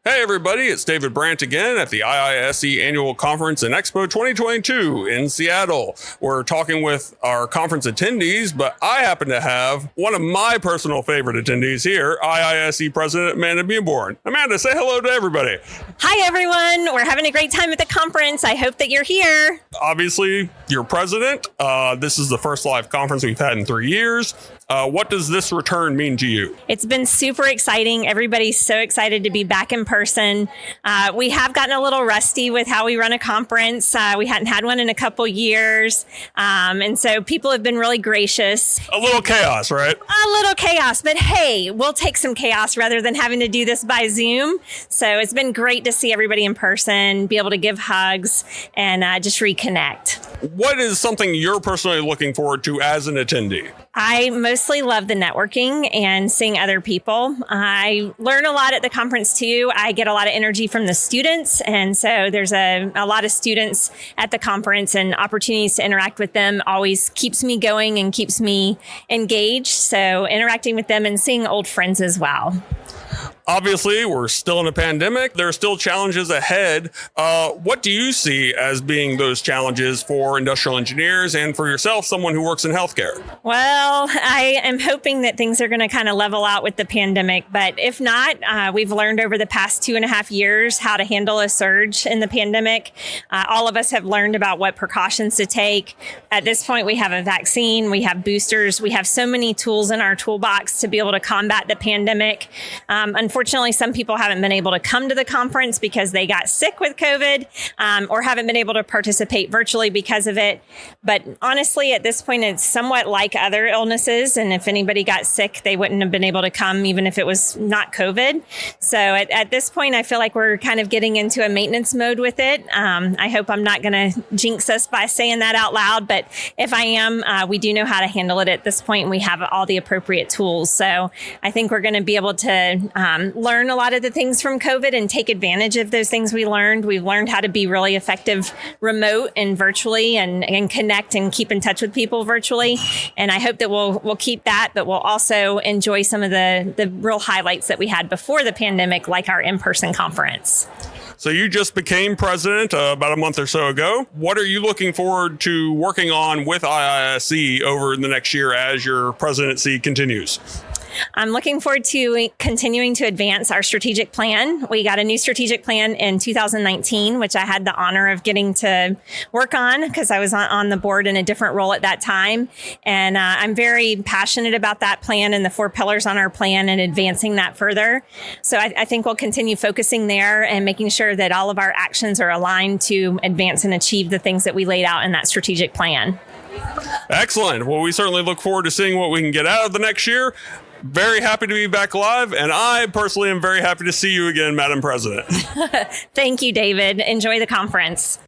Hey everybody, it's David Brandt again at the IISE Annual Conference and Expo 2022 in Seattle. We're talking with our conference attendees, but I happen to have one of my personal favorite attendees here, IISE President Amanda Mewborn. Amanda, say hello to everybody. Hi everyone, we're having a great time at the conference. I hope that you're here. Obviously, you're president. This is the first live conference we've had in 3 years. What does this return mean to you? It's been super exciting. Everybody's so excited to be back in person. We have gotten a little rusty with how we run a conference. We hadn't had one in a couple years. And so people have been really gracious. A little chaos, right? A little chaos, but hey, we'll take some chaos rather than having to do this by Zoom. So it's been great to see everybody in person, be able to give hugs and just reconnect. What is something you're personally looking forward to as an attendee? I mostly love the networking and seeing other people. I learn a lot at the conference too. I get a lot of energy from the students. And so there's a lot of students at the conference, and opportunities to interact with them always keeps me going and keeps me engaged. So interacting with them and seeing old friends as well. Obviously, we're still in a pandemic. There are still challenges ahead. What do you see as being those challenges for industrial engineers and for yourself, someone who works in healthcare? Well, I am hoping that things are going to kind of level out with the pandemic. But if not, we've learned over the past 2.5 years how to handle a surge in the pandemic. All of us have learned about what precautions to take. At this point, we have a vaccine, we have boosters, we have so many tools in our toolbox to be able to combat the pandemic. Unfortunately, some people haven't been able to come to the conference because they got sick with COVID or haven't been able to participate virtually because of it. But honestly, at this point, it's somewhat like other illnesses. And if anybody got sick, they wouldn't have been able to come, even if it was not COVID. So at this point, I feel like we're kind of getting into a maintenance mode with it. I hope I'm not going to jinx us by saying that out loud. But if I am, we do know how to handle it at this point. And we have all the appropriate tools. So I think we're going to be able to learn a lot of the things from COVID and take advantage of those things we learned. We've learned how to be really effective remote and virtually and connect and keep in touch with people virtually. And I hope that we'll keep that, but we'll also enjoy some of the real highlights that we had before the pandemic, like our in-person conference. So you just became president about a month or so ago. What are you looking forward to working on with IISE over the next year as your presidency continues? I'm looking forward to continuing to advance our strategic plan. We got a new strategic plan in 2019, which I had the honor of getting to work on because I was on the board in a different role at that time. And I'm very passionate about that plan and the 4 pillars on our plan and advancing that further. So I think we'll continue focusing there and making sure that all of our actions are aligned to advance and achieve the things that we laid out in that strategic plan. Excellent. Well, we certainly look forward to seeing what we can get out of the next year. Very happy to be back live, and I personally am very happy to see you again, Madam President. Thank you, David. Enjoy the conference.